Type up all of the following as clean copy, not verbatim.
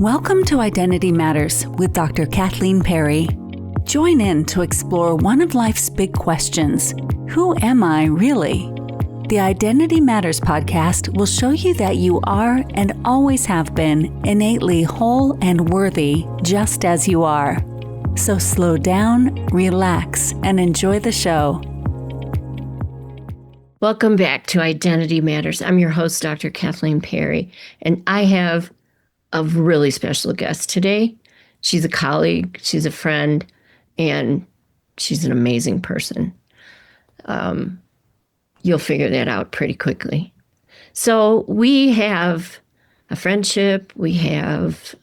Welcome to Identity Matters with Dr. Kathleen Perry. Join in to explore one of life's big questions. Who am I really? The Identity Matters podcast will show you that you are and always have been innately whole and worthy just as you are. So slow down, relax, and enjoy the show. Welcome back to Identity Matters. I'm your host, Dr. Kathleen Perry, and I have a really special guest today. She's a colleague, she's a friend, and she's an amazing person. You'll figure that out pretty quickly. So we have a friendship, we have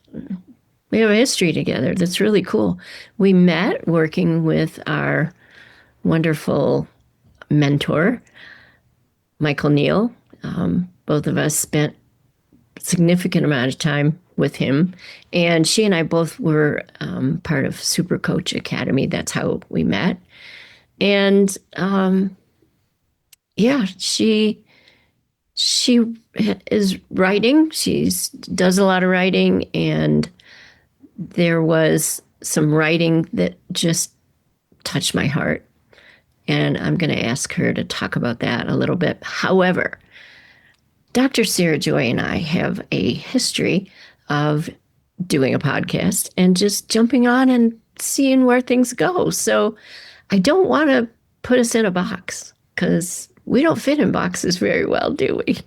a history together that's really cool. We met working with our wonderful mentor, Michael Neal. Both of us spent a significant amount of time with him. And she and I both were part of Super Coach Academy. That's how we met. And she is writing. She does a lot of writing. And there was some writing that just touched my heart. And I'm going to ask her to talk about that a little bit. However, Dr. Sara Joy and I have a history of doing a podcast and just jumping on and seeing where things go. So I don't want to put us in a box because we don't fit in boxes very well, do we?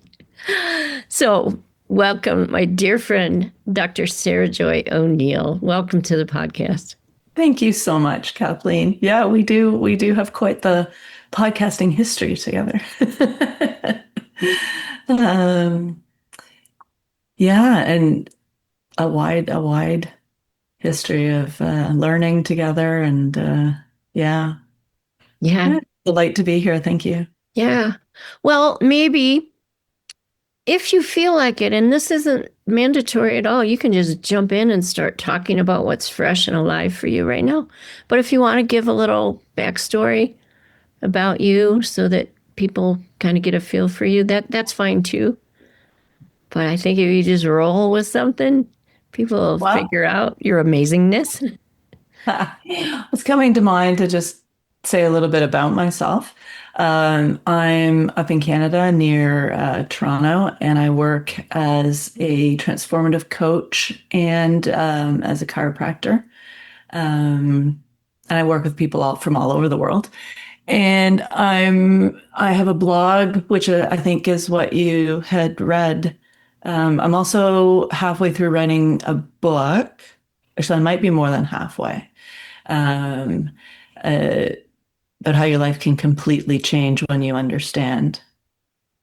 So welcome, my dear friend, Dr. Sara Joy O'Neill. Welcome to the podcast. Thank you so much, Kathleen. Yeah, we do have quite the podcasting history together. And a wide history of learning together, and delight to be here. Thank you. Yeah. Well, maybe if you feel like it, and this isn't mandatory at all, you can just jump in and start talking about what's fresh and alive for you right now. But if you want to give a little backstory about you so that people kind of get a feel for you, that's fine too. But I think if you just roll with something, people will figure out your amazingness. It's coming to mind to just say a little bit about myself. I'm up in Canada near Toronto, and I work as a transformative coach and as a chiropractor. And I work with people from all over the world. And I have a blog, which I think is what you had read. I'm also halfway through writing a book. Actually, I might be more than halfway. About how your life can completely change when you understand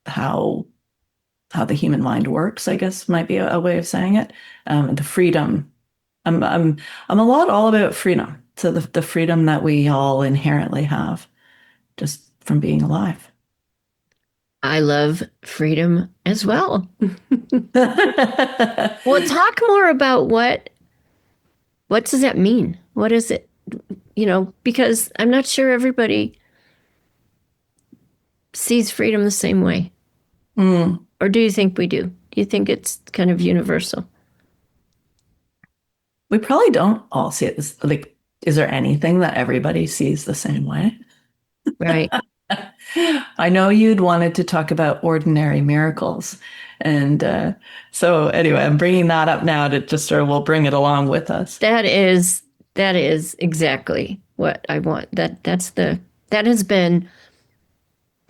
how the human mind works, I guess might be a way of saying it. The freedom. I'm a lot all about freedom. So the freedom that we all inherently have just from being alive. I love freedom as well. Well, talk more about what does that mean? What is it? Because I'm not sure everybody sees freedom the same way. Or do you think we do? Do you think it's kind of universal? We probably don't all see it. Like, is there anything that everybody sees the same way? Right. I know you'd wanted to talk about ordinary miracles. And so anyway, I'm bringing that up now to just sort of, we'll bring it along with us. That is exactly what I want. That has been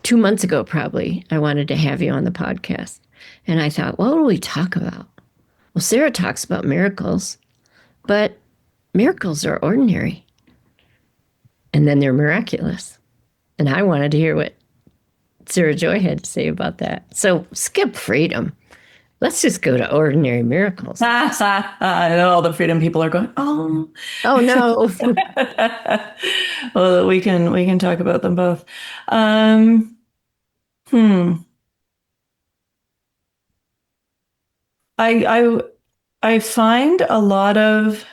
2 months ago, probably. I wanted to have you on the podcast. And I thought, what will we talk about? Well, Sara talks about miracles, but miracles are ordinary. And then they're miraculous. And I wanted to hear what Sara Joy had to say about that. So skip freedom. Let's just go to ordinary miracles. I know all the freedom people are going, oh no. Well, we can talk about them both. I find a lot of,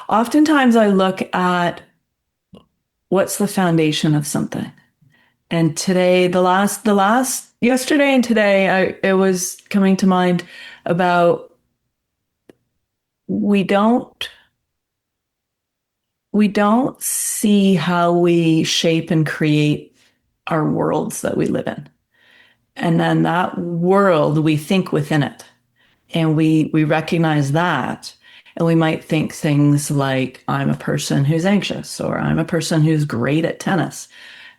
oftentimes I look at what's the foundation of something. And today, yesterday and today, it was coming to mind about we don't we don't see how we shape and create our worlds that we live in. And then that world, we think within it. And we recognize that. And we might think things like, I'm a person who's anxious, or I'm a person who's great at tennis.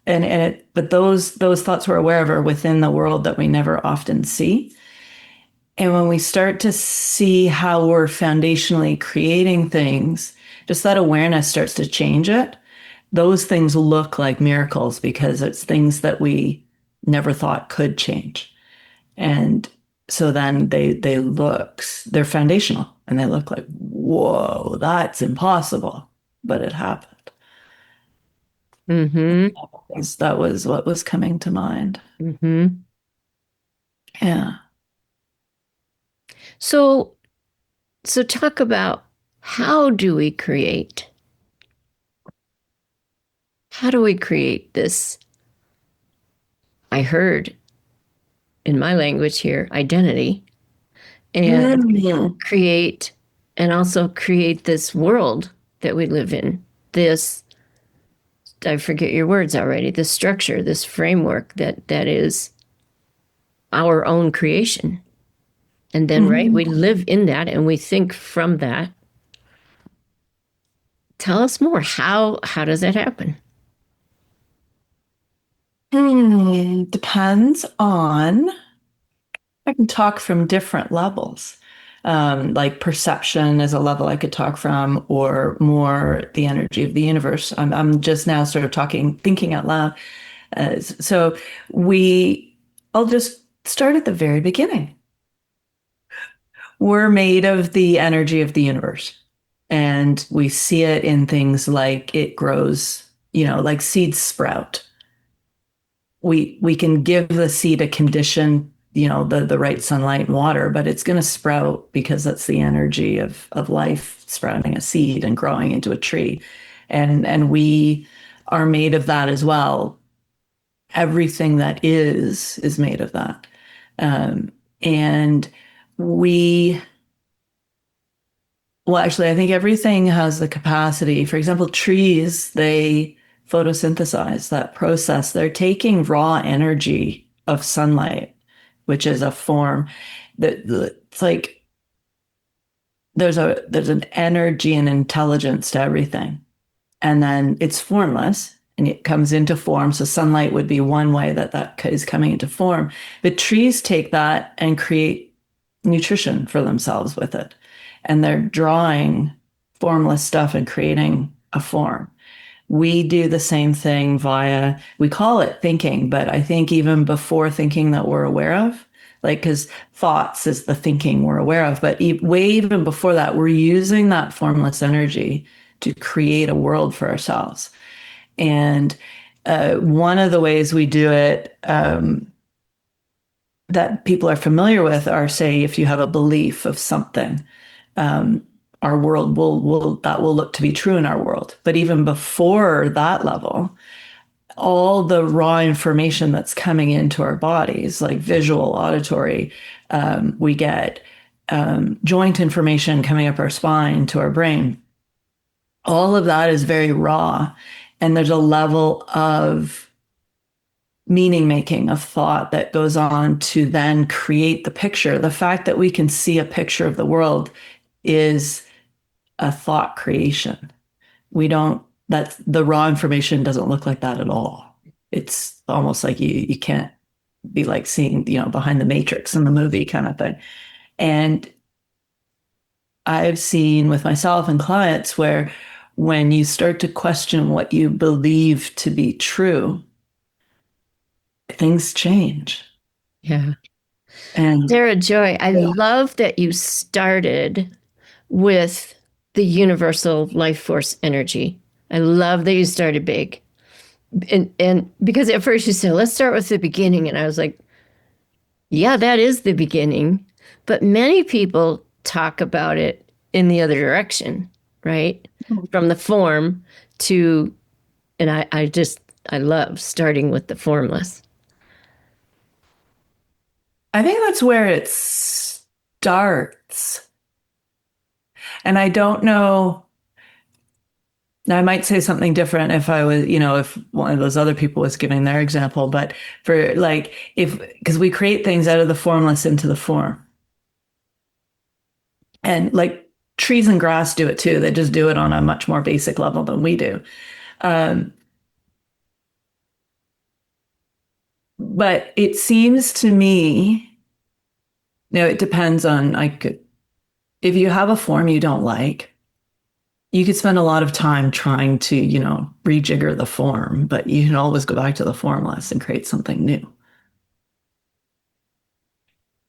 But those thoughts we're aware of are within the world that we never often see. And when we start to see how we're foundationally creating things, just that awareness starts to change it. Those things look like miracles because it's things that we never thought could change. And so then they're foundational and they look like, whoa, that's impossible. But it happened. Mm-hmm. That was what was coming to mind. Mm-hmm. Yeah. So, so talk about how do we create? How do we create this? I heard in my language here, identity, and Mhm. create, and also create this world that we live in. This, I forget your words already, this structure, this framework that is our own creation. And then, right, Mhm. we live in that and we think from that. Tell us more. How does that happen? Depends on, I can talk from different levels. Like perception is a level I could talk from, or more the energy of the universe. I'm just now sort of thinking out loud. So we, I'll just start at the very beginning. We're made of the energy of the universe, and we see it in things like it grows, like seeds sprout. We can give the seed a condition, the right sunlight and water, but it's going to sprout because that's the energy of life sprouting a seed and growing into a tree. And we are made of that as well. Everything that is made of that. And we Well, actually, I think everything has the capacity. For example, trees, they photosynthesize that process. They're taking raw energy of sunlight, which is a form that it's like there's an energy and intelligence to everything. And then it's formless and it comes into form. So sunlight would be one way that is coming into form. But trees take that and create nutrition for themselves with it. And they're drawing formless stuff and creating a form. We do the same thing we call it thinking, but I think even before thinking that we're aware of, like, because thoughts is the thinking we're aware of, but way even before that, we're using that formless energy to create a world for ourselves. And one of the ways we do it, that people are familiar with are, say, if you have a belief of something, um, our world will look to be true in our world. But even before that level, all the raw information that's coming into our bodies, like visual, auditory, we get joint information coming up our spine to our brain. All of that is very raw. And there's a level of meaning making, of thought that goes on to then create the picture. The fact that we can see a picture of the world is a thought creation. We don't, That's the raw information doesn't look like that at all. It's almost like you can't be like seeing, behind the matrix in the movie kind of thing. And I've seen with myself and clients where when you start to question what you believe to be true, things change. Yeah. And Sarah Joy, I yeah. love that you started with the universal life force energy. I love that you started big. And because at first you said, let's start with the beginning. And I was like, yeah, that is the beginning. But many people talk about it in the other direction, right? From the form to, and I love starting with the formless. I think that's where it starts. And I don't know, now I might say something different if I was, if one of those other people was giving their example, but for like, because we create things out of the formless into the form. And like trees and grass do it too. They just do it on a much more basic level than we do. Um, but it seems to me, it depends on like if you have a form you don't like, you could spend a lot of time trying to, rejigger the form, but you can always go back to the formless and create something new.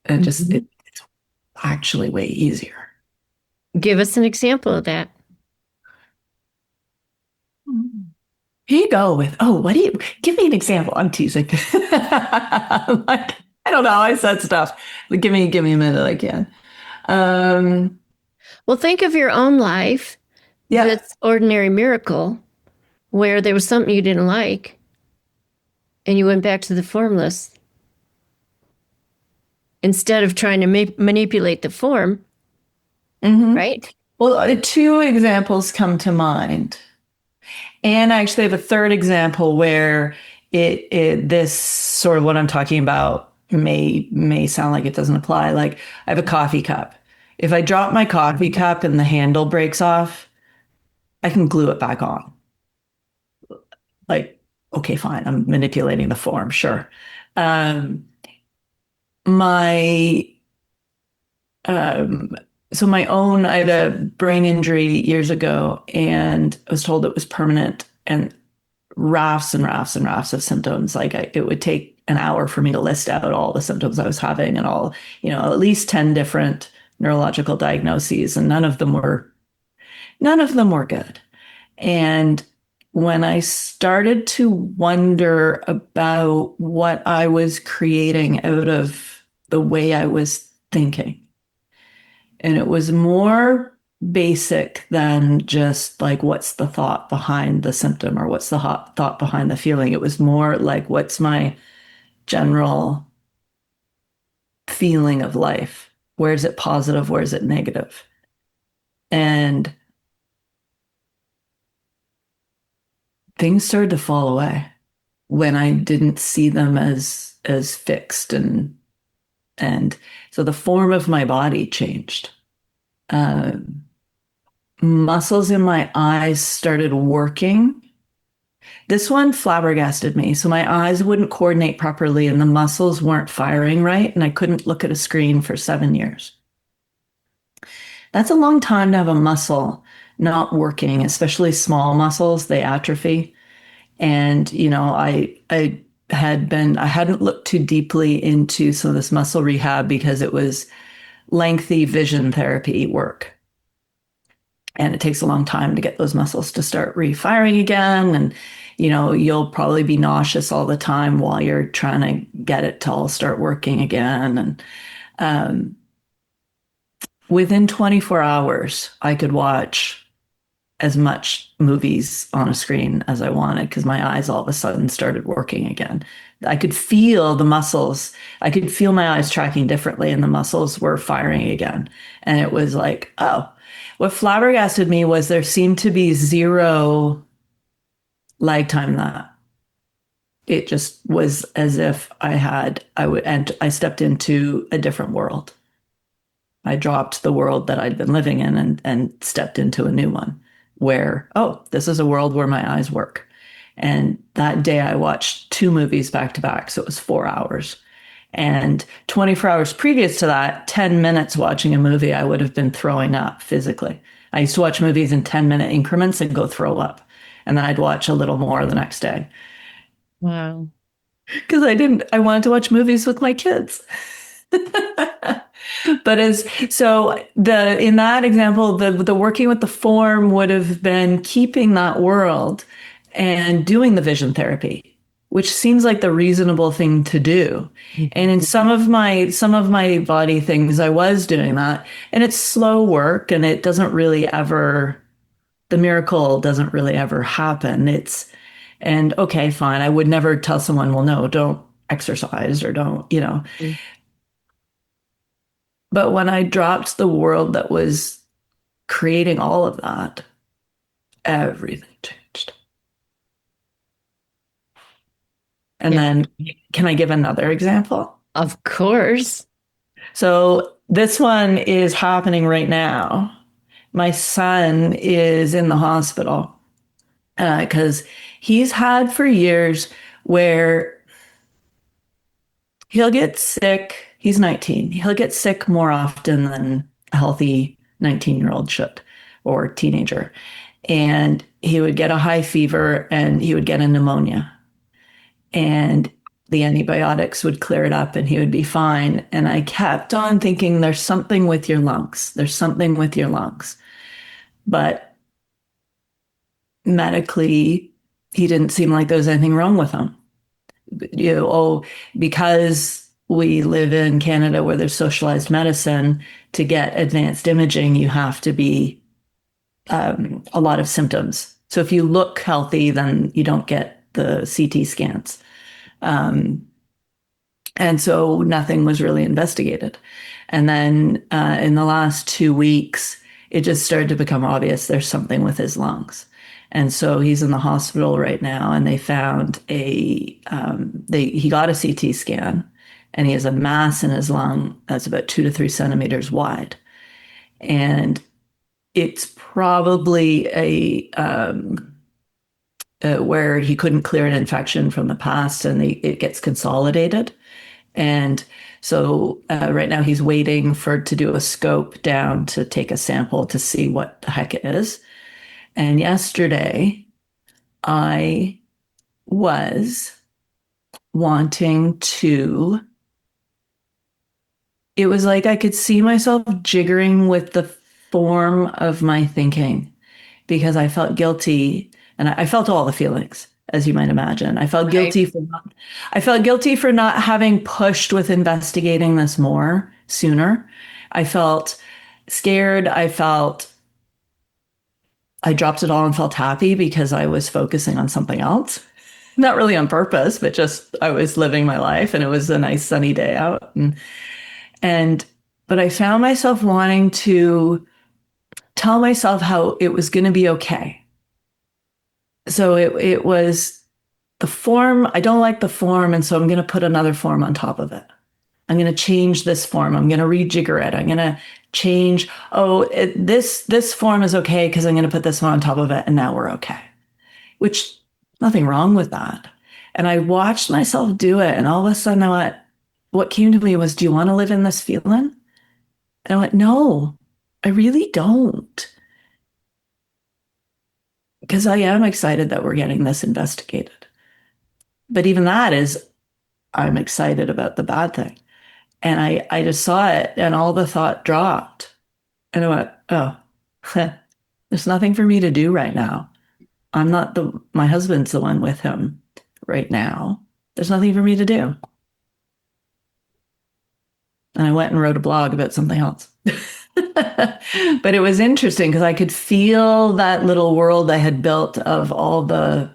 And it's actually way easier. Give us an example of that. Here you go with, what do you, give me an example. I'm teasing. I'm like, I don't know. I said stuff. But give me a minute. I can. Well, think of your own life, Yeah. this ordinary miracle, where there was something you didn't like, and you went back to the formless. Instead of trying to manipulate the form, right? Well, two examples come to mind. And I actually have a third example where this sort of what I'm talking about may sound like it doesn't apply. Like I have a coffee cup. If I drop my coffee cup and the handle breaks off, I can glue it back on. Like, okay, fine. I'm manipulating the form. Sure. Um, my so I had a brain injury years ago and I was told it was permanent and rafts and rafts and rafts of symptoms. Like it would take an hour for me to list out all the symptoms I was having and all, at least 10 different neurological diagnoses, and none of them were good. And when I started to wonder about what I was creating out of the way I was thinking, and it was more basic than just like, what's the thought behind the symptom or what's the thought behind the feeling? It was more like, what's my general feeling of life? Where is it positive? Where is it negative? And things started to fall away when I didn't see them as fixed, and so the form of my body changed. Muscles in my eyes started working. This one flabbergasted me. So my eyes wouldn't coordinate properly and the muscles weren't firing right, and I couldn't look at a screen for 7 years. That's a long time to have a muscle not working, especially small muscles, they atrophy. And, I hadn't looked too deeply into some of this muscle rehab because it was lengthy vision therapy work. And it takes a long time to get those muscles to start refiring again. And, you'll probably be nauseous all the time while you're trying to get it to all start working again. And within 24 hours, I could watch as much movies on a screen as I wanted because my eyes all of a sudden started working again. I could feel the muscles. I could feel my eyes tracking differently and the muscles were firing again. And it was like, oh, what flabbergasted me was there seemed to be zero lag time in that. It just was as if I stepped into a different world. I dropped the world that I'd been living in and stepped into a new one where, this is a world where my eyes work. And that day I watched 2 movies back to back. So it was 4 hours. And 24 hours previous to that, 10 minutes watching a movie, I would have been throwing up physically. I used to watch movies in 10-minute increments and go throw up. And then I'd watch a little more the next day. Wow. Because I wanted to watch movies with my kids. But in that example, the working with the form would have been keeping that world and doing the vision therapy, which seems like the reasonable thing to do. And in some of my body things, I was doing that, and it's slow work, and it doesn't really ever, the miracle doesn't really ever happen. And okay, fine. I would never tell someone, well, no, don't exercise or don't, But when I dropped the world that was creating all of that, everything changed. And Yeah. then, can I give another example? Of course. So this one is happening right now. My son is in the hospital because he's had for years where he'll get sick. He's 19. He'll get sick more often than a healthy 19-year-old should or teenager. And he would get a high fever and he would get a pneumonia. And the antibiotics would clear it up and he would be fine. And I kept on thinking, there's something with your lungs. There's something with your lungs. But medically, he didn't seem like there was anything wrong with him. Because we live in Canada where there's socialized medicine, to get advanced imaging, you have to be a lot of symptoms. So if you look healthy, then you don't get the CT scans. Um, and so nothing was really investigated. And then in the last 2 weeks, it just started to become obvious there's something with his lungs. And so he's in the hospital right now, and they found he got a CT scan, and he has a mass in his lung that's about 2 to 3 centimeters wide. And it's probably where he couldn't clear an infection from the past, and it gets consolidated. And so right now he's waiting to do a scope down to take a sample to see what the heck it is. And yesterday I was wanting to, it was like I could see myself jiggering with the form of my thinking because I felt guilty, and I felt all the feelings, as you might imagine. Right. I felt guilty for not having pushed with investigating this more sooner. I felt scared. I dropped it all and felt happy because I was focusing on something else. Not really on purpose, but just I was living my life and it was a nice sunny day out. And but I found myself wanting to tell myself how it was going to be okay. So it was the form. I don't like the form, and so I'm going to put another form on top of it. I'm going to change this form. I'm going to rejigger it. I'm going to change. This form is okay because I'm going to put this one on top of it, and now we're okay. Which, nothing wrong with that. And I watched myself do it, and all of a sudden what came to me was, do you want to live in this feeling? And I went, no, I really don't. Because I am excited that we're getting this investigated. But even that is, I'm excited about the bad thing. And I just saw it and all the thought dropped. And I went, oh, there's nothing for me to do right now. My husband's the one with him right now. There's nothing for me to do. And I went and wrote a blog about something else. But it was interesting because I could feel that little world I had built of all the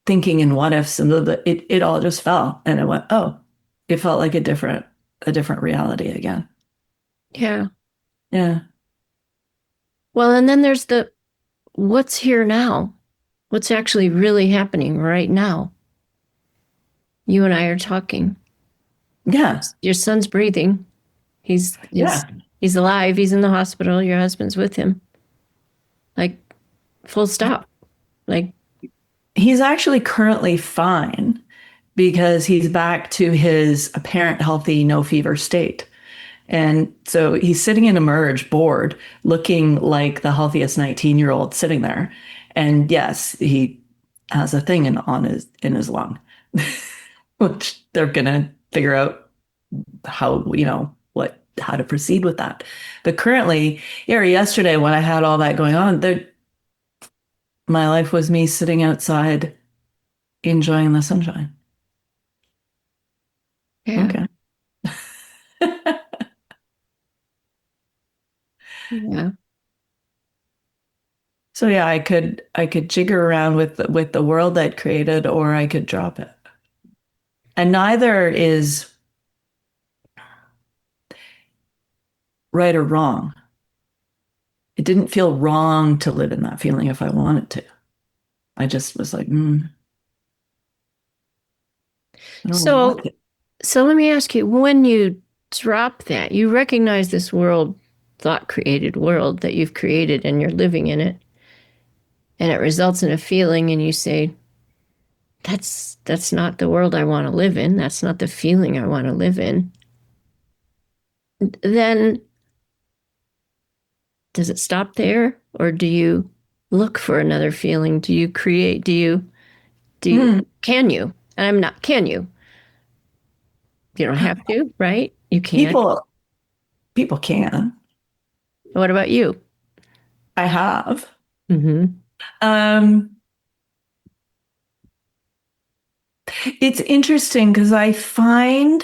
thinking and what ifs, and it all just fell. And it went, oh, it felt like a different reality again. Yeah. Yeah. Well, and then there's the what's here now? What's actually really happening right now? You and I are talking. Yeah. Your son's breathing. Yeah. He's alive. He's in the hospital. Your husband's with him. Like full stop. Like He's actually currently fine because he's back to his apparent healthy, no fever state. And so he's sitting in Emerge board, looking like the healthiest 19-year-old sitting there. And yes, he has a thing in his lung, which they're gonna figure out how to proceed with that. But currently, yesterday when I had all that going on, my life was me sitting outside enjoying the sunshine. yeah. Okay. Yeah. So yeah, I could jigger around with the world I'd created, or I could drop it. And neither is right or wrong. it didn't feel wrong to live in that feeling if I wanted to. I just was like, I don't So, want it. so let me ask you, when you drop that, you recognize this world, thought created world that you've created and you're living in it, and it results in a feeling, and you say, that's not the world I want to live in. That's not the feeling I want to live in. Then does it stop there, or do you look for another feeling? Do you create? Mm. Can you? And I'm not, can you? You don't have to, right? You can. People, people can. What about you? I have. Mm-hmm. Um, it's interesting because I find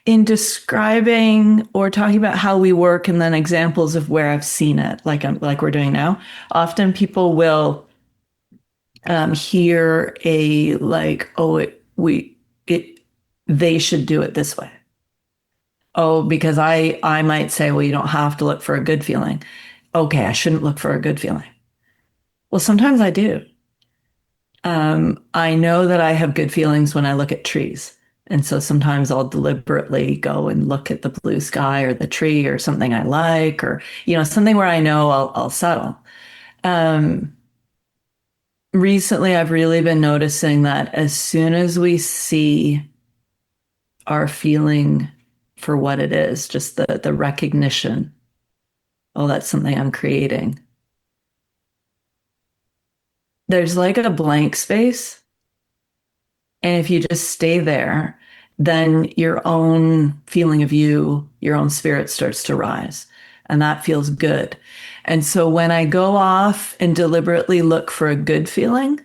in describing or talking about how we work and then examples of where I've seen it, like we're doing now, often people will hear a like, oh, it they should do it this way. Oh, because I might say, well, you don't have to look for a good feeling. Okay, I shouldn't look for a good feeling. Well, sometimes I do. I know that I have good feelings when I look at trees. And so sometimes I'll deliberately go and look at the blue sky or the tree or something I like, or, something where I know I'll settle. Um, Recently, I've really been noticing that as soon as we see our feeling for what it is, just the recognition, oh, that's something I'm creating, there's like a blank space. And if you just stay there, then your own feeling of you, your own spirit starts to rise. And that feels good. And so when I go off and deliberately look for a good feeling,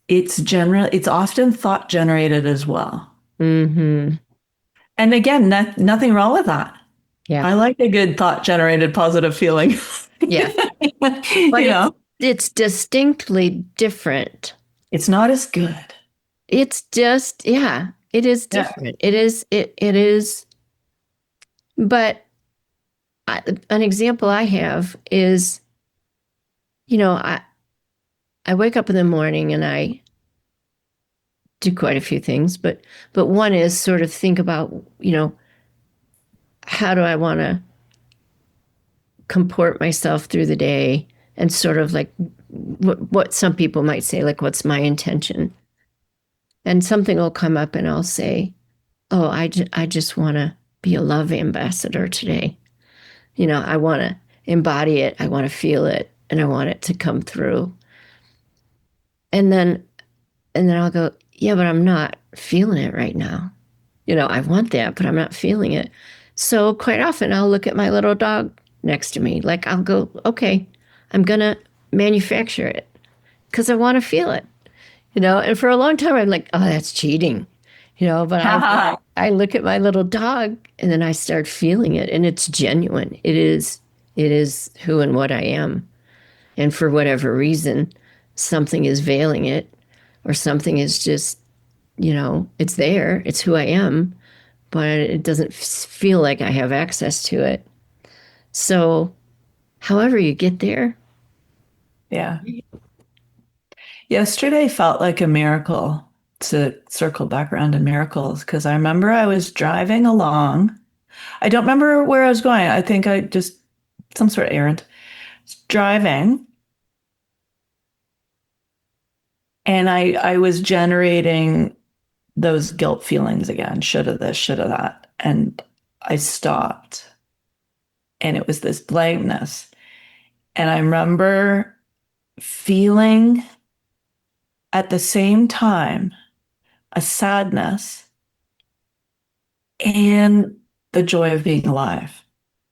it's often thought generated as well. Mm-hmm. And again, nothing wrong with that. Yeah. I like a good thought generated positive feeling. Yeah. But you know, it's distinctly different. it's not as good. It's just, yeah, it is Yeah. different. It is. But an example I have is, you know, I wake up in the morning and I do quite a few things, but one is sort of think about, how do I want to comport myself through the day, and sort of like what some people might say, like, what's my intention? And something will come up and I'll say, oh, I just want to be a love ambassador today. I want to embody it. I want to feel it, and I want it to come through. And then I'll go, yeah, but I'm not feeling it right now. I want that, but I'm not feeling it. So quite often I'll look at my little dog next to me. Like, I'll go, okay, I'm going to manufacture it because I want to feel it. And for a long time I'm like, oh, that's cheating. But I look at my little dog and then I start feeling it, and it's genuine. It is who and what I am. And for whatever reason, something is veiling it, or something is just, it's there. It's who I am, but it doesn't feel like I have access to it. So, however you get there. Yeah. Yesterday felt like a miracle, to circle back around to miracles, because I remember I was driving along. I don't remember where I was going. I think I just, some sort of errand, driving. And I was generating those guilt feelings again, shoulda this, shoulda that. And I stopped, and it was this blankness. And I remember feeling at the same time a sadness and the joy of being alive,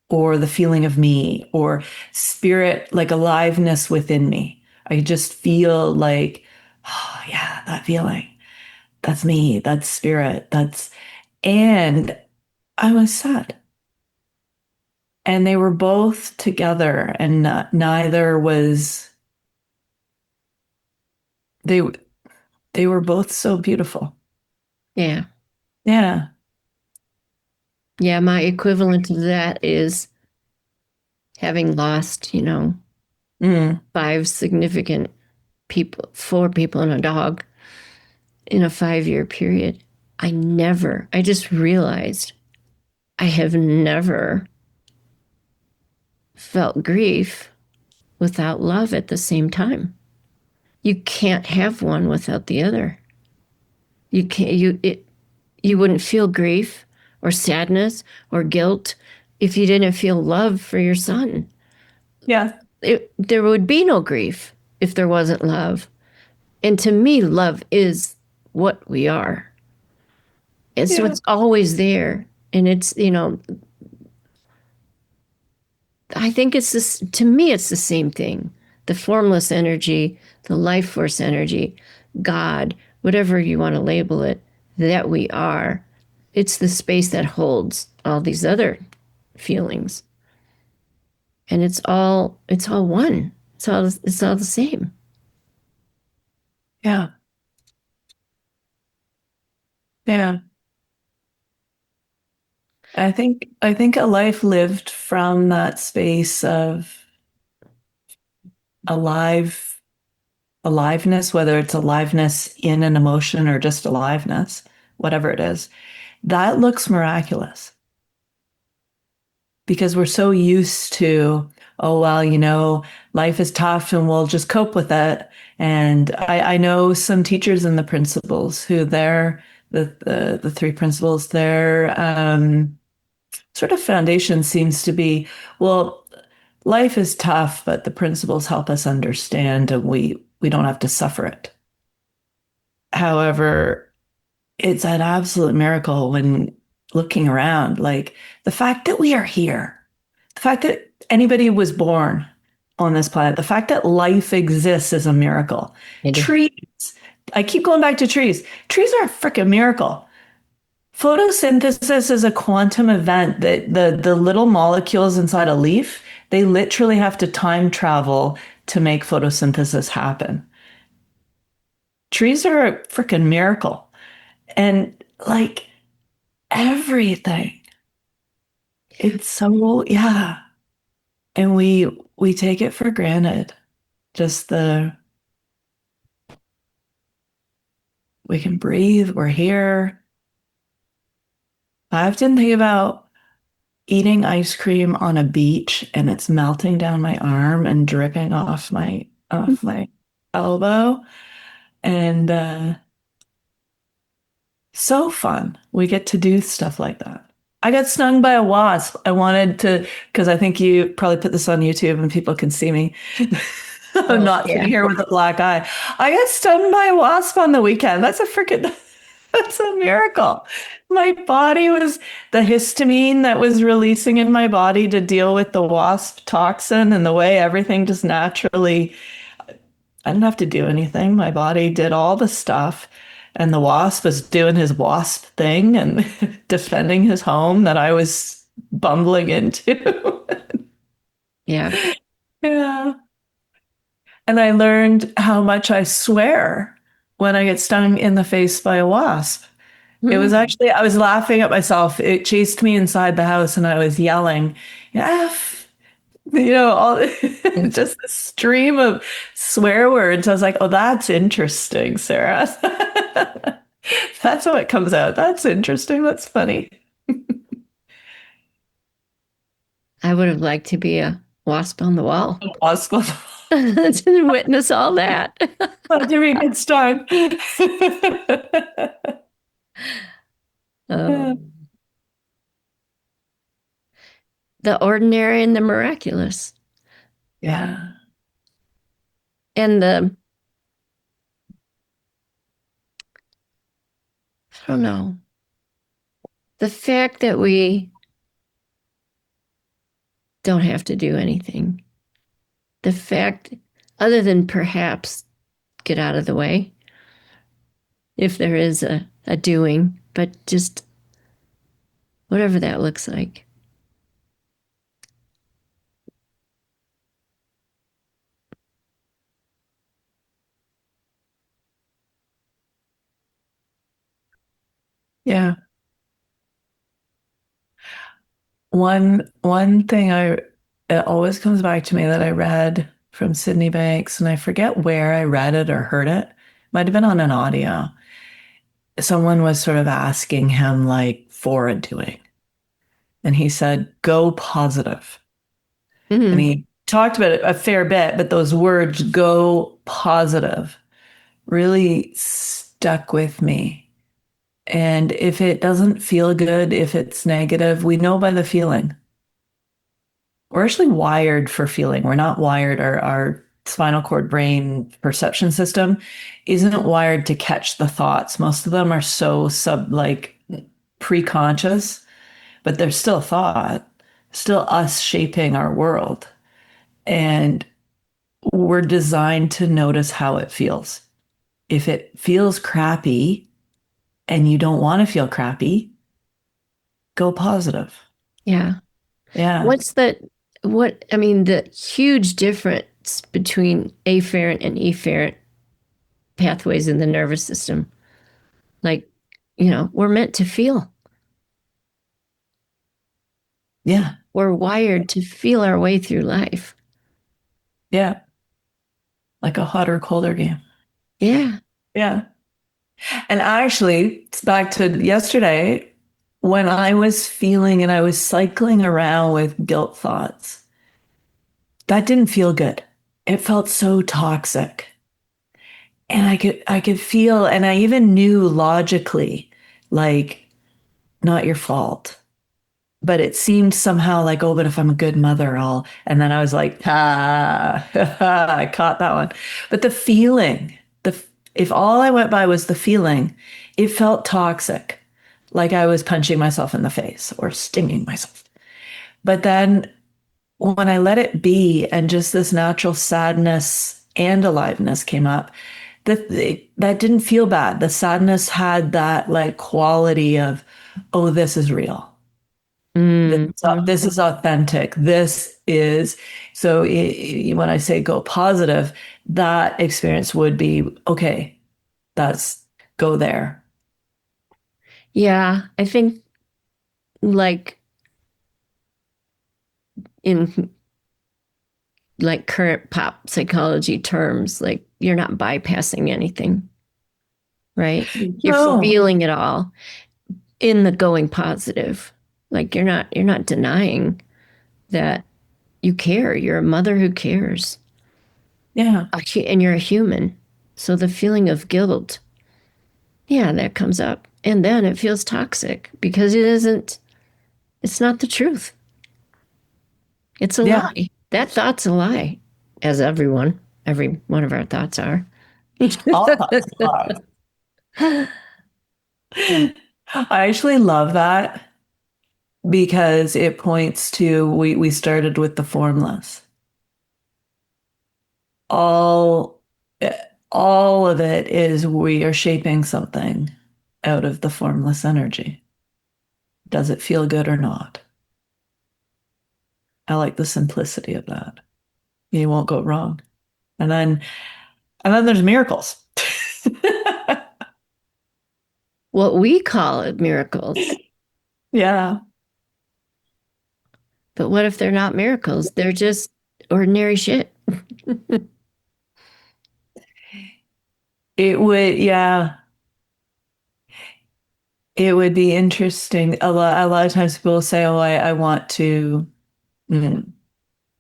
or the feeling of me, or spirit, like aliveness within me. I just feel like, oh, yeah, that feeling. That's me. That's spirit. And I was sad. And they were both together, and neither was, they, they were both so beautiful. Yeah. Yeah. Yeah. My equivalent to that is having lost, Mm. five significant people, four people and a dog in a 5-year period, I just realized I have never felt grief without love at the same time. You can't have one without the other. You can't, you wouldn't feel grief or sadness or guilt if you didn't feel love for your son. Yeah. There would be no grief if there wasn't love. And to me, love is what we are. And so Yeah. it's always there. And it's, I think it's this, to me, it's the same thing. The formless energy, the life force energy, God, whatever you want to label it, that we are. It's the space that holds all these other feelings. And it's all one. It's all the same. Yeah. Yeah. I think a life lived from that space of alive aliveness, whether it's aliveness in an emotion or just aliveness, whatever it is, that looks miraculous because we're so used to, oh, well, life is tough and we'll just cope with it. And I know some teachers and the principals who the three principals, their sort of foundation seems to be, well, life is tough, but the principles help us understand and we don't have to suffer it. However, it's an absolute miracle when looking around, like the fact that we are here, the fact that anybody was born on this planet, the fact that life exists is a miracle. It is. Trees, I keep going back to trees. Trees are a freaking miracle. Photosynthesis is a quantum event that the little molecules inside a leaf, they literally have to time travel to make photosynthesis happen. Trees are a freaking miracle. And like everything. It's so, yeah. And we take it for granted. Just we can breathe, we're here. I often think about eating ice cream on a beach and it's melting down my arm and dripping off my elbow. And so fun. We get to do stuff like that. I got stung by a wasp. I wanted to, because I think you probably put this on YouTube and people can see me. I'm Oh, not sitting yeah. here with a black eye. I got stung by a wasp on the weekend. That's a miracle. My body was the histamine that was releasing in my body to deal with the wasp toxin and the way everything just naturally, I didn't have to do anything. My body did all the stuff. And the wasp was doing his wasp thing and defending his home that I was bumbling into. Yeah. Yeah. And I learned how much I swear when I get stung in the face by a wasp. It was Hmm. actually, I was laughing at myself. It chased me inside the house and I was yelling, F, all just a stream of swear words. I was like, oh, that's interesting, Sarah. That's how it comes out. That's interesting. That's funny. I would have liked to be a wasp on the wall Possible. to witness all that. Love to be a good start. Um, the ordinary and the miraculous. Yeah. And I don't know, the fact that we don't have to do anything. The fact, other than perhaps get out of the way, if there is a doing, but just whatever that looks like. Yeah. One thing I it always comes back to me that I read from Sydney Banks, and I forget where I read it or heard it. Might have been on an audio. Someone was sort of asking him like for a doing, and he said, "Go positive." And Mhm. he talked about it a fair bit, but those words, "go positive," really stuck with me. And if it doesn't feel good, if it's negative, we know by the feeling. We're actually wired for feeling. We're not wired, our spinal cord brain perception system isn't wired to catch the thoughts. Most of them are so like pre-conscious, but they're still thought, still us shaping our world. And we're designed to notice how it feels. If it feels crappy and you don't want to feel crappy, go positive. Yeah. Yeah. What's the what I mean, the huge difference between afferent and efferent pathways in the nervous system. Like, we're meant to feel. Yeah. We're wired to feel our way through life. Yeah. Like a hotter, colder game. Yeah. Yeah. And actually, it's back to yesterday when I was feeling and I was cycling around with guilt thoughts. That didn't feel good. It felt so toxic. And I could feel, and I even knew logically, like, not your fault. But it seemed somehow like, oh, but if I'm a good mother, I'll, and then I was like, I caught that one. But the feeling, if all I went by was the feeling, it felt toxic, like I was punching myself in the face or stinging myself. But then when I let it be and just this natural sadness and aliveness came up, that didn't feel bad. The sadness had that like quality of, oh, this is real. Mm. This is authentic. This is so when I say go positive, that experience would be okay. That's go there. Yeah. I think, like, in like current pop psychology terms, like, you're not bypassing anything, right? You're No, feeling it all in the going positive. Like, you're not denying that you care. You're a mother who cares. yeah, And you're a human. So the feeling of guilt, yeah, that comes up. And then it feels toxic because it's not the truth. It's a yeah. lie. That thought's a lie, as every one of our thoughts are. All thoughts are. I actually love that because it points to we started with the formless. All all of it is we are shaping something out of the formless energy. Does it feel good or not? I like the simplicity of that. You won't go wrong. And then there's miracles. What we call it miracles. Yeah. But what if they're not miracles? They're just ordinary shit. It would, yeah. It would be interesting. A lot of times people say, oh, I want to, mm,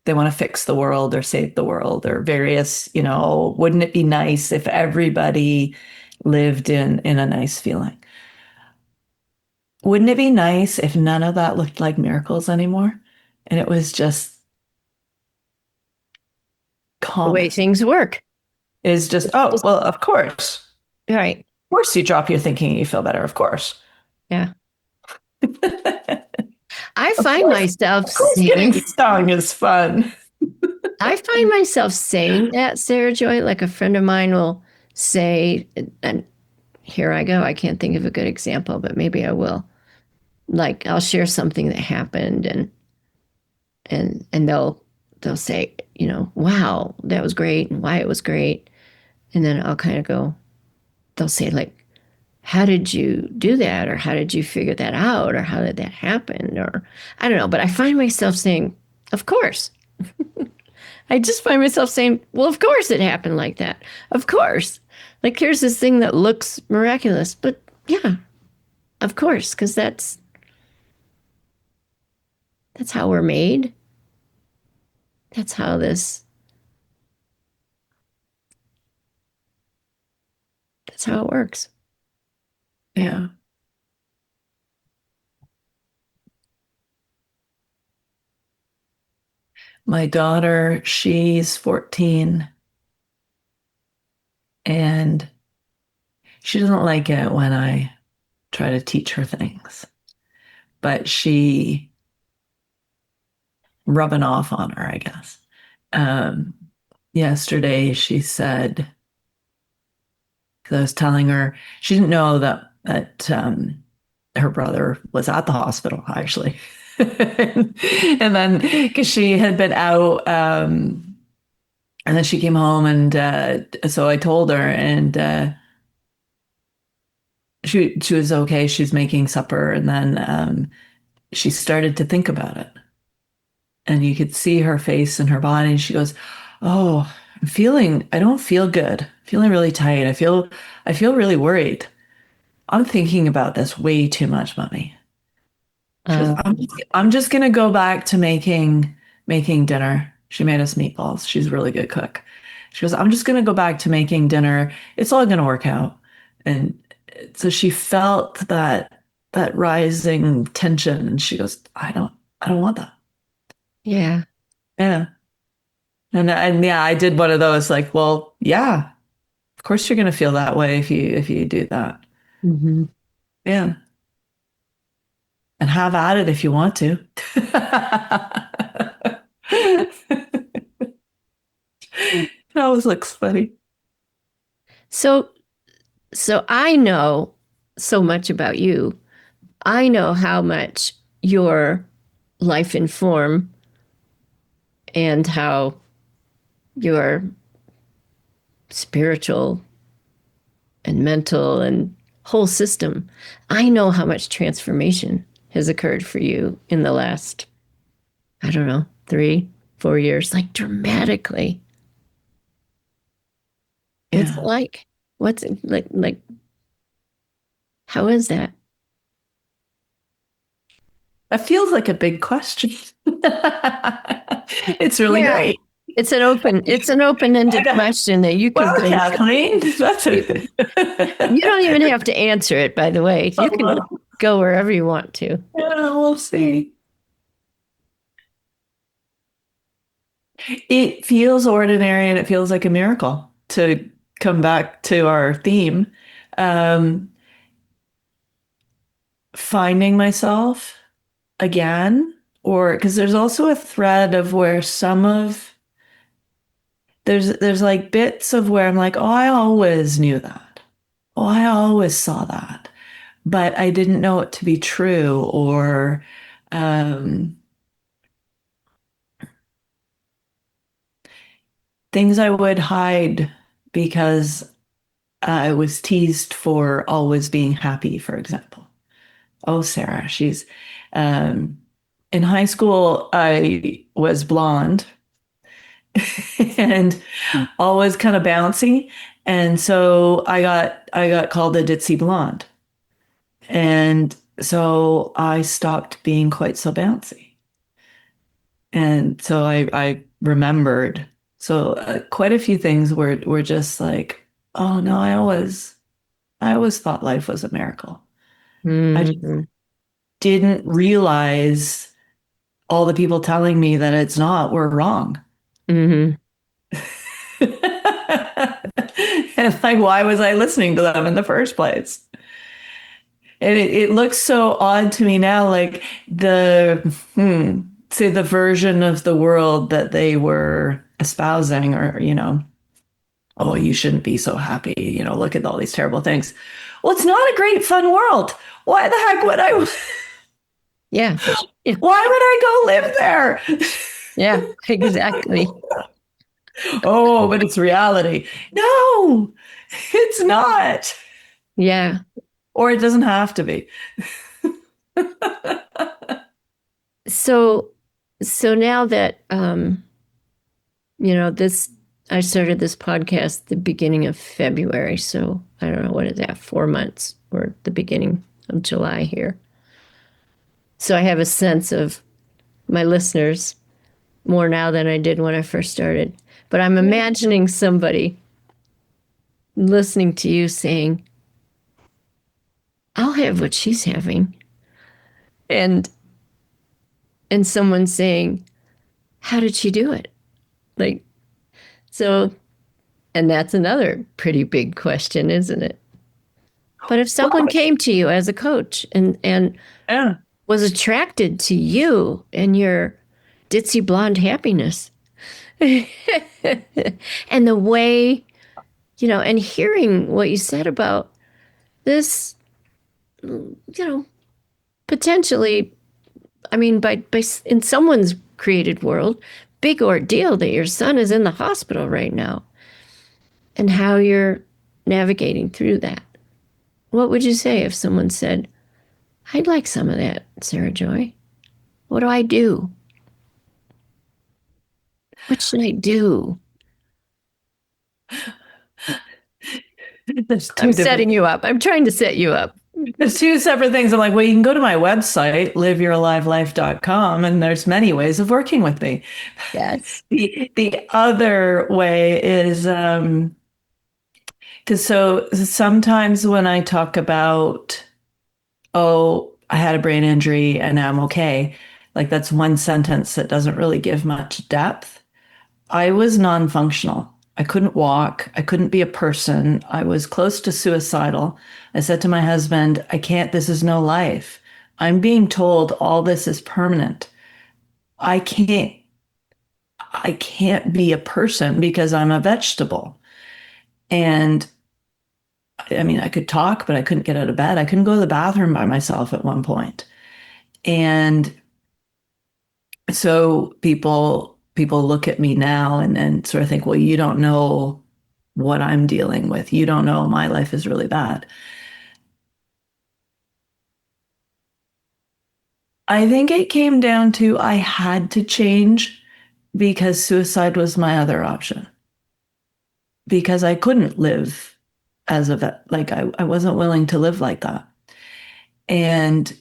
they want to fix the world or save the world or various, wouldn't it be nice if everybody lived in a nice feeling? Wouldn't it be nice if none of that looked like miracles anymore? And it was just The way common. things work. Is just, oh, well, of course. Right. Of course you drop your thinking and you feel better, of course. Yeah. I Of find course. myself Of course getting saying, stung is fun. I find myself saying that, Sarah Joy. Like, a friend of mine will say, and here I go. I can't think of a good example, but maybe I will. Like, I'll share something that happened, and they'll say, wow, that was great, and why it was great. And then I'll kind of go, they'll say, like, how did you do that? Or how did you figure that out? Or how did that happen? Or I don't know. But I find myself saying, of course. I just find myself saying, well, of course it happened like that. Of course. Like, here's this thing that looks miraculous, but yeah, of course, because that's how we're made. That's how that's how it works. Yeah. My daughter, she's 14 and she doesn't like it when I try to teach her things, but she rubbing off on her, I guess. Um, Yesterday she said, because I was telling her, she didn't know that her brother was at the hospital actually. And then because she had been out, and then she came home, and so I told her, and she was okay. She's making supper, and then she started to think about it, and you could see her face and her body, and she goes, "Oh, I don't feel good. I'm feeling really tight. I feel really worried. I'm thinking about this way too much, mommy." She goes, Uh, I'm just gonna go back to making dinner. She made us meatballs. She's a really good cook. She goes, I'm just gonna go back to making dinner. It's all gonna work out. And so she felt that rising tension, and she goes, I don't want that. yeah. Yeah. And yeah, I did one of those like, well, yeah, of course you're gonna feel that way if you do that. Hmm. Yeah. And have at it if you want to. It always looks funny. So, so I know so much about you. I know how much your life inform and how your spiritual and mental and whole system. I know how much transformation has occurred for you in the last, I don't know, 3, 4 years, like dramatically. What's it Yeah. like? What's it like? How is that? That feels like a big question. It's really Yeah. great. It's an open-ended question that you can Well, go. Kathleen, that's You, it. you don't even have to answer it, by the way. You can go wherever you want to. Yeah, we'll see. It feels ordinary and it feels like a miracle to come back to our theme. Um, Finding myself again, or because there's also a thread of where there's like bits of where I'm like, oh, I always knew that. Oh, I always saw that, but I didn't know it to be true, or um, things I would hide because I was teased for always being happy, for example. Oh, Sarah, she's um, in high school, I was blonde and always kind of bouncy. And so I got called a ditzy blonde. And so I stopped being quite so bouncy. And so I remembered. So quite a few things were just like, oh no, I always thought life was a miracle. I just Mm-hmm. didn't realize all the people telling me that it's not were wrong. Mm-hmm. And like, why was I listening to them in the first place? And it looks so odd to me now, like say the version of the world that they were espousing, or, oh, you shouldn't be so happy, look at all these terrible things. Well, it's not a great, fun world. Why the heck would I, Yeah. Yeah. why would I go live there? Yeah. Exactly. Oh, but it's reality. No, it's not. Yeah. Or it doesn't have to be. So So now that, this, I started this podcast the beginning of February. So I don't know, what is that, 4 months or the beginning of July here. So I have a sense of my listeners more now than I did when I first started. But I'm imagining somebody listening to you saying, I'll have what she's having. And someone saying, how did she do it? Like, so, and that's another pretty big question, isn't it? But if someone Well, came to you as a coach and yeah. was attracted to you and your ditzy blonde happiness, and the way, and hearing what you said about this, potentially, I mean, by in someone's created world, big ordeal that your son is in the hospital right now, and how you're navigating through that. What would you say if someone said, I'd like some of that, Sara Joy? What do I do? What should I do? There's I'm two different setting you up. I'm trying to set you up. There's two separate things. I'm like, well, you can go to my website, liveyouralivelife.com, and there's many ways of working with me. Yes. The other way is because so sometimes when I talk about, oh, I had a brain injury and I'm okay, like that's one sentence that doesn't really give much depth. I was non-functional. I couldn't walk. I couldn't be a person. I was close to suicidal. I said to my husband, I can't, this is no life. I'm being told all this is permanent. I can't, I can't be a person because I'm a vegetable. And I mean, I could talk, but I couldn't get out of bed. I couldn't go to the bathroom by myself at one point. And so people look at me now and sort of think, well, you don't know what I'm dealing with. You don't know my life is really bad. I think it came down to I had to change because suicide was my other option. Because I couldn't live as a vet, like I wasn't willing to live like that. And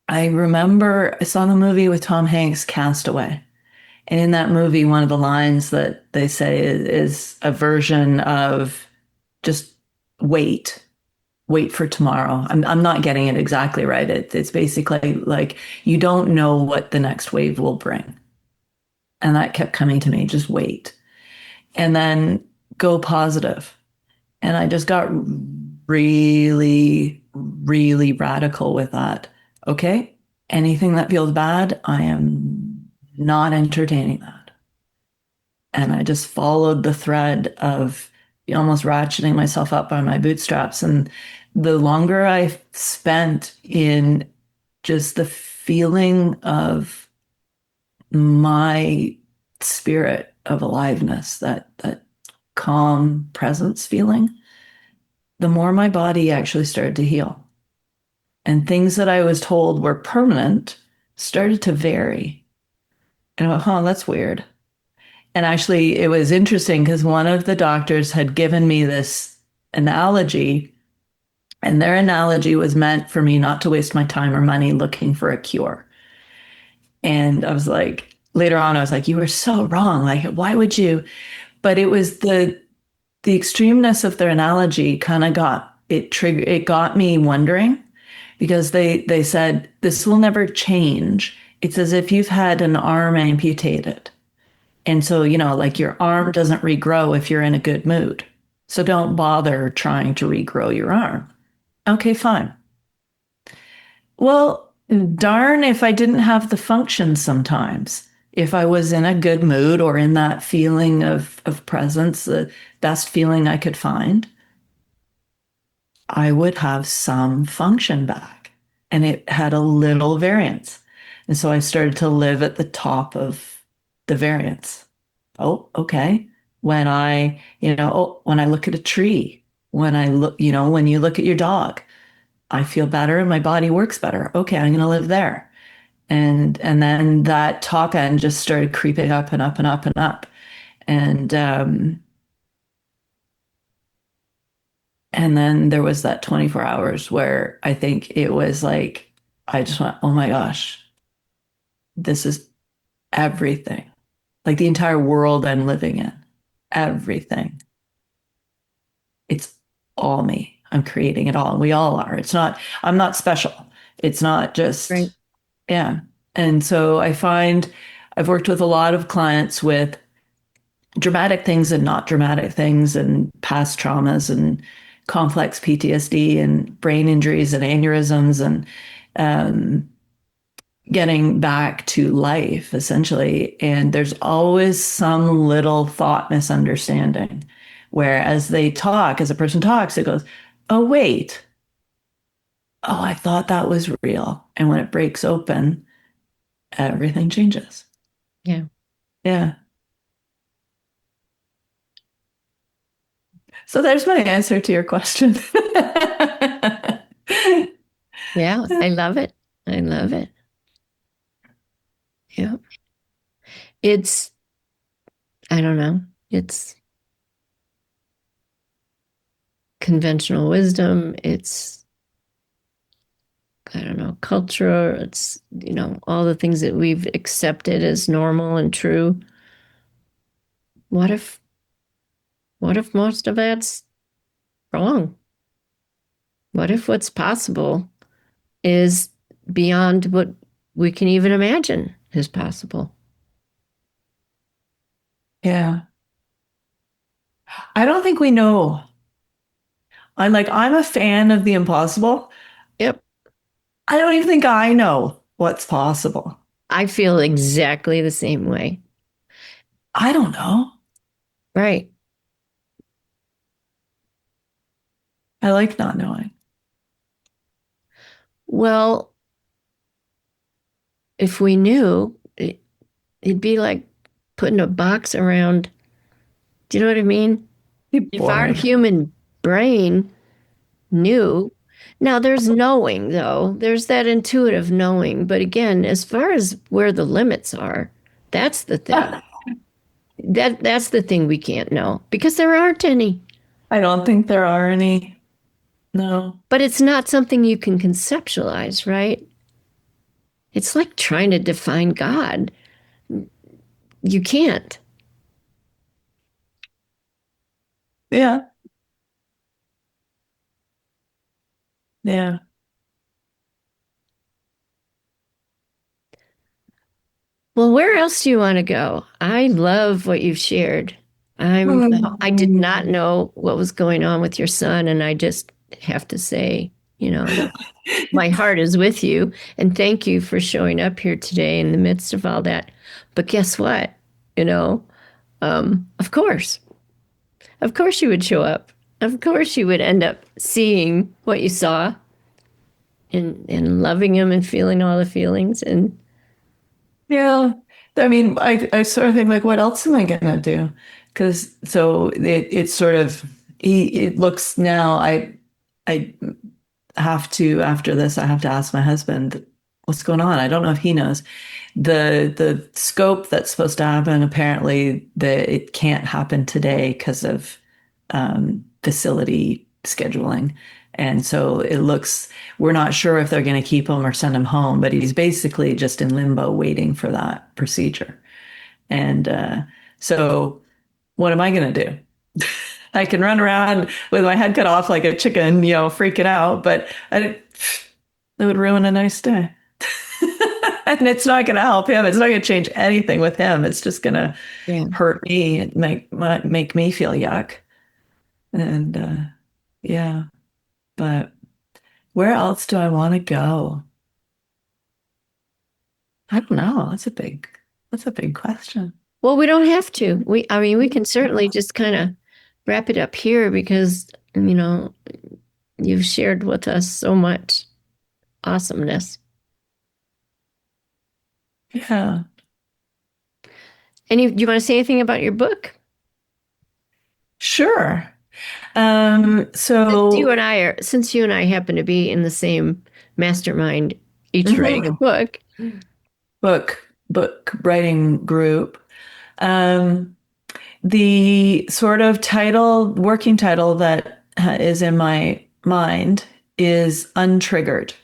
I remember I saw the movie with Tom Hanks, Castaway. And in that movie, one of the lines that they say is a version of just wait, wait for tomorrow. I'm not getting it exactly right. It's basically like you don't know what the next wave will bring. And that kept coming to me, just wait. And then go positive. And I just got really, really radical with that. Okay, anything that feels bad, I am not entertaining that. And I just followed the thread of almost ratcheting myself up by my bootstraps. And the longer I spent in just the feeling of my spirit of aliveness, that calm presence feeling, the more my body actually started to heal. And things that I was told were permanent started to vary. And I went, huh, that's weird. And actually, it was interesting because one of the doctors had given me this analogy, and their analogy was meant for me not to waste my time or money looking for a cure. And I was like, later on, I was like, you were so wrong. Like, why would you? But it was the extremeness of their analogy kind of it got me wondering because they said this will never change. It's as if you've had an arm amputated. And so, like your arm doesn't regrow if you're in a good mood. So don't bother trying to regrow your arm. Okay, fine. Well, darn if I didn't have the function sometimes. If I was in a good mood or in that feeling of presence, the best feeling I could find, I would have some function back. And it had a little variance. And so I started to live at the top of the variance. Oh, okay. When I look at a tree, when I look, when you look at your dog, I feel better and my body works better. Okay, I'm going to live there. And then that top end just started creeping up and up and up and up. And and then there was that 24 hours where I think it was like I just went, oh my gosh, this is everything. Like the entire world I'm living in. Everything. It's all me. I'm creating it all. And we all are. It's not, I'm not special. It's not just, Right. yeah. And so I find I've worked with a lot of clients with dramatic things and not dramatic things and past traumas and complex PTSD and brain injuries and aneurysms and um, getting back to life essentially. And there's always some little thought misunderstanding where as they talk, as a person talks, it goes, oh, wait. Oh, I thought that was real. And when it breaks open, everything changes. Yeah. Yeah. So there's my answer to your question. Yeah. I love it. I love it. Yeah. It's, I don't know. It's conventional wisdom. It's, I don't know, culture. It's, all the things that we've accepted as normal and true. What if, what if most of that's wrong? What if what's possible is beyond what we can even imagine is possible? Yeah. I don't think we know. I'm a fan of the impossible. Yep. I don't even think I know what's possible. I feel exactly the same way. I don't know. Right. I like not knowing. Well, if we knew, it'd be like putting a box around. Do you know what I mean? Be If our boring. human brain knew, now there's knowing though, there's that intuitive knowing. But again, as far as where the limits are, that's the thing. That's the thing we can't know because there aren't any. I don't think there are any. No. But it's not something you can conceptualize, right? It's like trying to define God. You can't. Yeah. Yeah. Well, where else do you want to go? I love what you've shared. I did not know what was going on with your son, and I just have to say, my heart is with you, and thank you for showing up here today in the midst of all that. But guess what? You know, of course, you would show up. Of course, you would end up seeing what you saw and loving him and feeling all the feelings. And Yeah. I mean, I sort of think like, what else am I gonna do? Because so it's sort of it looks now I have to after this I have to ask my husband what's going on. I don't know if he knows. The scope that's supposed to happen apparently that it can't happen today because of facility scheduling. And so it looks, we're not sure if they're going to keep him or send him home, but he's basically just in limbo waiting for that procedure. And so what am I going to do? I can run around with my head cut off like a chicken, freaking out, but it would ruin a nice day. And it's not going to help him. It's not going to change anything with him. It's just going to yeah. hurt me and make me feel yuck. And yeah, but where else do I want to go? I don't know. That's a big question. Well, we don't have to. I mean, we can certainly just kind of wrap it up here because, you've shared with us so much awesomeness. Yeah, Do you want to say anything about your book? sure. You So and I since you and I happen to be in the same mastermind, each writing a book. book writing group. Um, the sort of working title that is in my mind is Untriggered,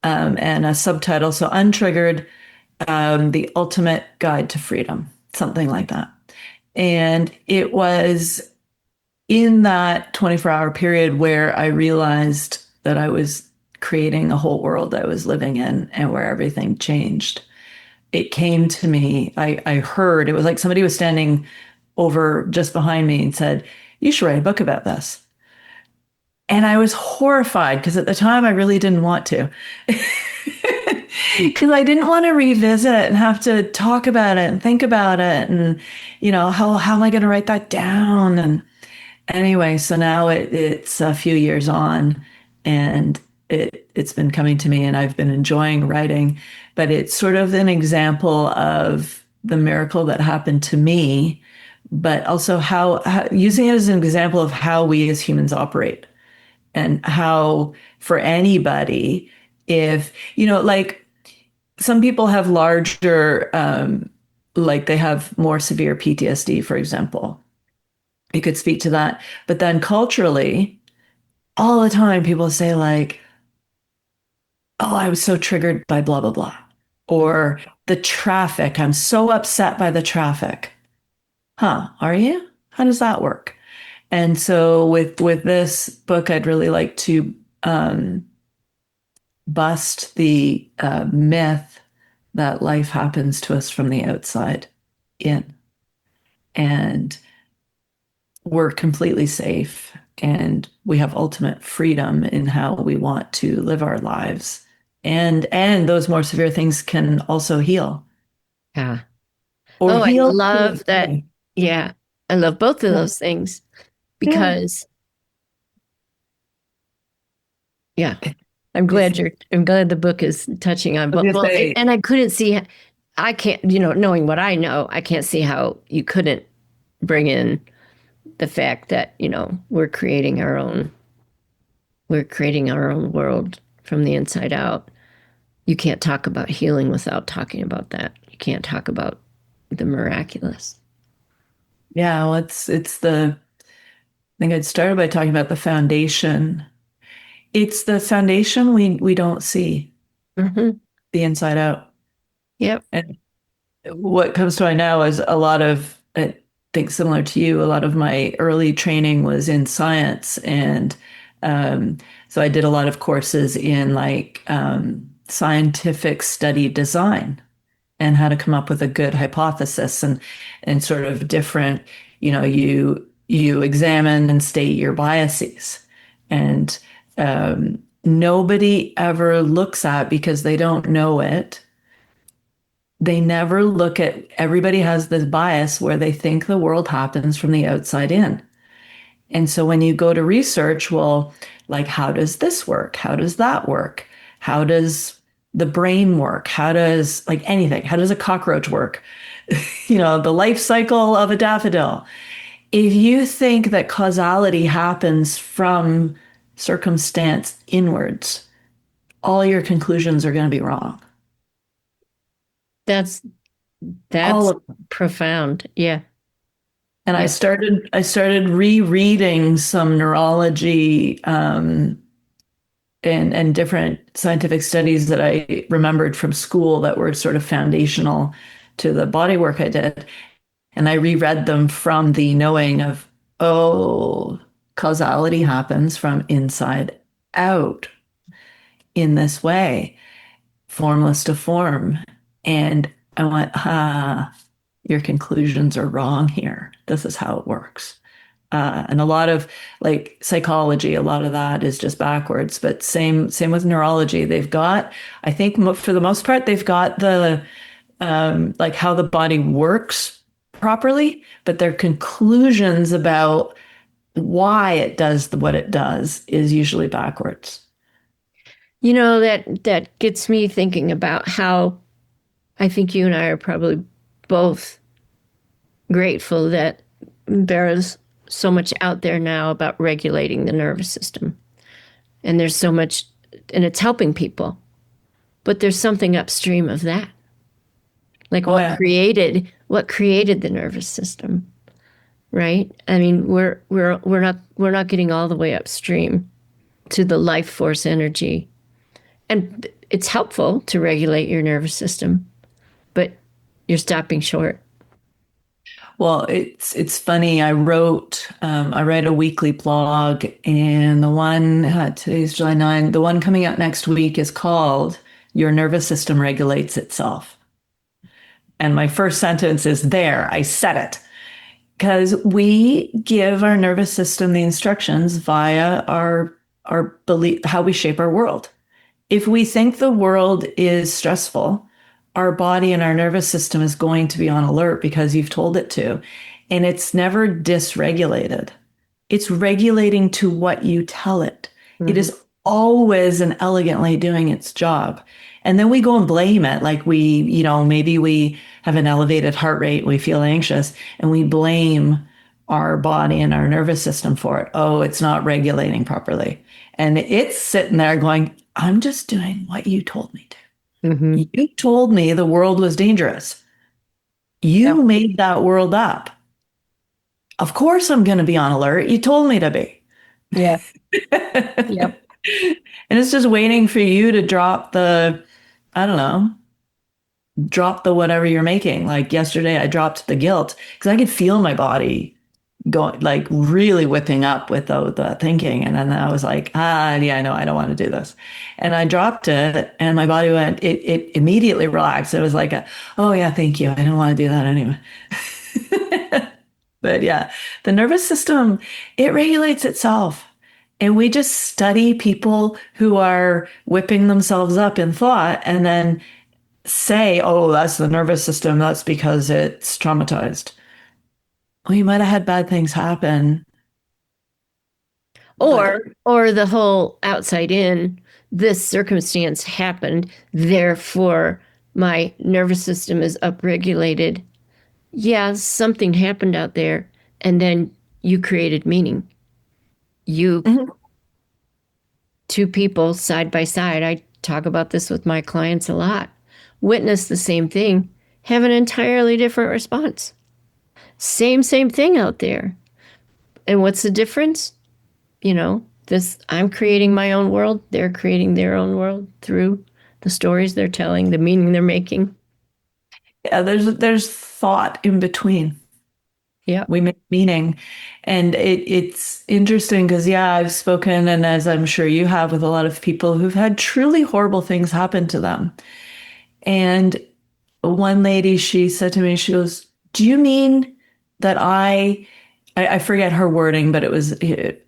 and a subtitle. So Untriggered, the ultimate guide to freedom, something like that. And it was in that 24-hour period where I realized that I was creating a whole world I was living in and where everything changed. It came to me, I heard, it was like somebody was standing over just behind me and said, "You should write a book about this." And I was horrified because at the time I really didn't want to. Because I didn't want to revisit and have to talk about it and think about it. And, how am I going to write that down? And anyway, so now it's a few years on and it's been coming to me and I've been enjoying writing, but it's sort of an example of the miracle that happened to me, but also how using it as an example of how we as humans operate and how for anybody, if, like some people have larger, like they have more severe PTSD, for example. You could speak to that. But then culturally, all the time people say like, "Oh, I was so triggered by blah, blah, blah." Or the traffic. I'm so upset by the traffic. Huh, are you? How does that work? And so with this book, I'd really like to bust the myth that life happens to us from the outside in. And we're completely safe and we have ultimate freedom in how we want to live our lives. And those more severe things can also heal Yeah. or Oh, I heal. love that. Yeah. I love both of Yeah. those things Yeah. because, yeah, It's, I'm glad the book is touching on I was both. gonna Well, say, and I couldn't see, I can't, knowing what I know, I can't see how you couldn't bring in the fact that, we're creating our own world from the inside out. You can't talk about healing without talking about that. You can't talk about the miraculous. yeah, well, I think I'd started by talking about the foundation. It's the foundation we don't see, Mm-hmm. the inside out. Yep. And what comes to mind now is a lot of, I think similar to you, a lot of my early training was in science. And so I did a lot of courses in like scientific study design and how to come up with a good hypothesis and sort of different, you examine and state your biases. And nobody ever looks at because they don't know it, they never look at, everybody has this bias where they think the world happens from the outside in. And so when you go to research, well, like, how does this work? How does that work? How does the brain work? How does, like, anything? How does a cockroach work? The life cycle of a daffodil. If you think that causality happens from circumstance inwards, all your conclusions are going to be wrong. That's All that's of profound. Yeah. And Yeah. I started rereading some neurology and different scientific studies that I remembered from school that were sort of foundational to the body work I did. And I reread them from the knowing of, oh, causality happens from inside out in this way, formless to form. And I went, your conclusions are wrong here. This is how it works. And a lot of like psychology, a lot of that is just backwards. But same with neurology. They've got, I think, for the most part, they've got the like how the body works properly, but their conclusions about why it does what it does is usually backwards. That gets me thinking about how I think you and I are probably both grateful that there is so much out there now about regulating the nervous system. And there's so much, and it's helping people. But there's something upstream of that. Like Oh yeah. what created the nervous system, right? I mean, we're not getting all the way upstream to the life force energy. And it's helpful to regulate your nervous system, but you're stopping short. Well, it's funny. I write a weekly blog, and the one today's July 9. The one coming out next week is called "Your Nervous System Regulates Itself." And my first sentence is there. I said it because we give our nervous system the instructions via our belief, how we shape our world. If we think the world is stressful, our body and our nervous system is going to be on alert because you've told it to. And it's never dysregulated. It's regulating to what you tell it. It Mm-hmm. is always and elegantly doing its job. And then we go and blame it. Like maybe we have an elevated heart rate, we feel anxious, and we blame our body and our nervous system for it. Oh, it's not regulating properly. And it's sitting there going, I'm just doing what you told me to. Mm-hmm. You told me the world was dangerous. Yep. You made that world up. Of course, I'm going to be on alert. You told me to be. Yeah. And Yep. it's just waiting for you to drop I don't know, drop the whatever you're making. Like yesterday, I dropped the guilt because I could feel my body going like really whipping up with the thinking. And then I was like, yeah, no, I don't want to do this. And I dropped it and my body it immediately relaxed. It was like, oh yeah, thank you. I don't want to do that anyway. But yeah, the nervous system, it regulates itself. And we just study people who are whipping themselves up in thought and then say, oh, that's the nervous system. That's because it's traumatized. Well, you might have had bad things happen, but Or the whole outside in, this circumstance happened, therefore my nervous system is upregulated. Yeah, something happened out there, and then you created meaning. You Mhm. two people side by side, I talk about this with my clients a lot, witness the same thing, have an entirely different response. Same thing out there. And what's the difference? This I'm creating my own world, they're creating their own world through the stories they're telling, the meaning they're making. Yeah, there's thought in between. Yeah. We make meaning. And it's interesting because, yeah, I've spoken, and as I'm sure you have, with a lot of people who've had truly horrible things happen to them. And one lady, she said to me, she goes, do you mean that I forget her wording, but it was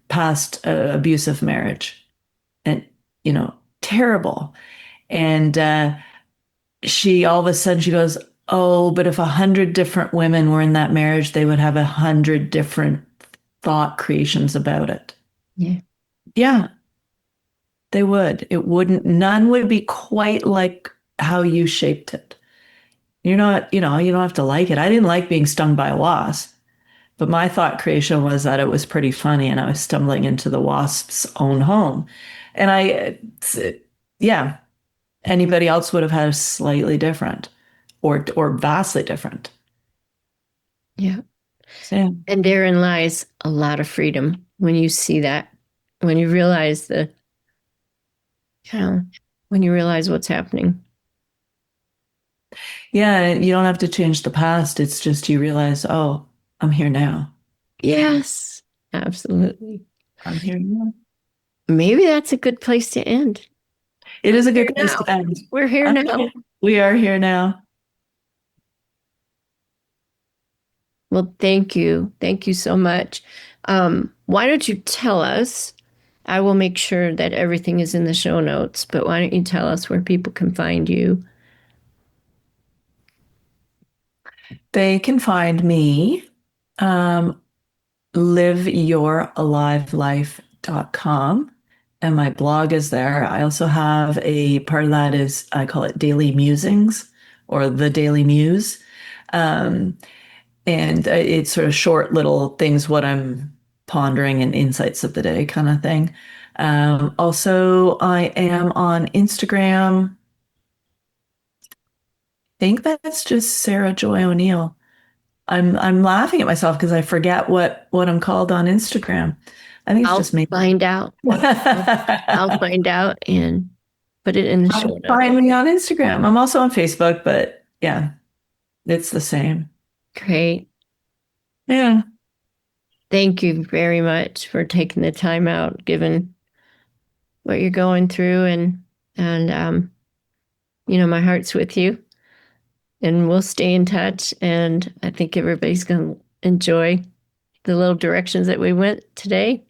past abusive marriage and, terrible. And she all of a sudden she goes, oh, but if 100 different women were in that marriage, they would have 100 different thought creations about it. Yeah. Yeah, they would. It wouldn't, none would be quite like how you shaped it. You're not, you don't have to like it. I didn't like being stung by a wasp, but my thought creation was that it was pretty funny and I was stumbling into the wasp's own home. And yeah, anybody else would have had a slightly different or vastly different. Yeah. So, yeah. And therein lies a lot of freedom when you see that, when you realize you know, when you realize what's happening. Yeah, you don't have to change the past. It's just you realize, oh, I'm here now. Yes, absolutely. I'm here now. Maybe that's a good place to end. It We're is a here good place now. to end. We're here now. Okay. We are here now. Well, thank you. Thank you so much. Why don't you tell us? I will make sure that everything is in the show notes, but why don't you tell us where people can find you? They can find me, um, liveyouralivelife.com. And my blog is there. I also have a part of that is I call it Daily Musings or the Daily Muse. Um, and it's sort of short little things, what I'm pondering and insights of the day kind of thing. Also, I am on Instagram think that's just Sara Joy O'Neill. I'm laughing at myself because I forget what I'm called on Instagram. I think it's I'll just me. find out. I'll find out and put it in the show notes. Find me on Instagram. I'm also on Facebook, but yeah, it's the same. Great. Yeah. Thank you very much for taking the time out, given what you're going through, and my heart's with you, and we'll stay in touch. And I think everybody's going to enjoy the little directions that we went today.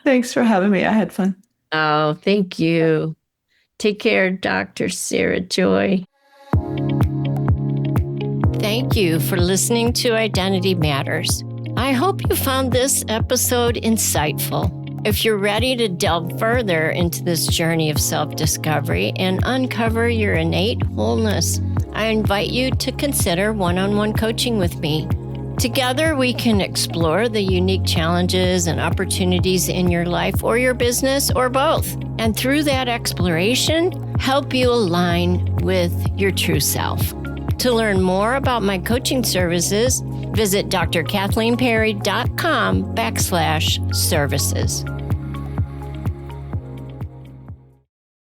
Thanks for having me. I had fun. Oh, thank you. Take care, Dr. Sara Joy. Thank you for listening to Identity Matters. I hope you found this episode insightful. If you're ready to delve further into this journey of self-discovery and uncover your innate wholeness, I invite you to consider one-on-one coaching with me. Together, we can explore the unique challenges and opportunities in your life or your business or both. And through that exploration, help you align with your true self. To learn more about my coaching services, visit drkathleenperry.com/services.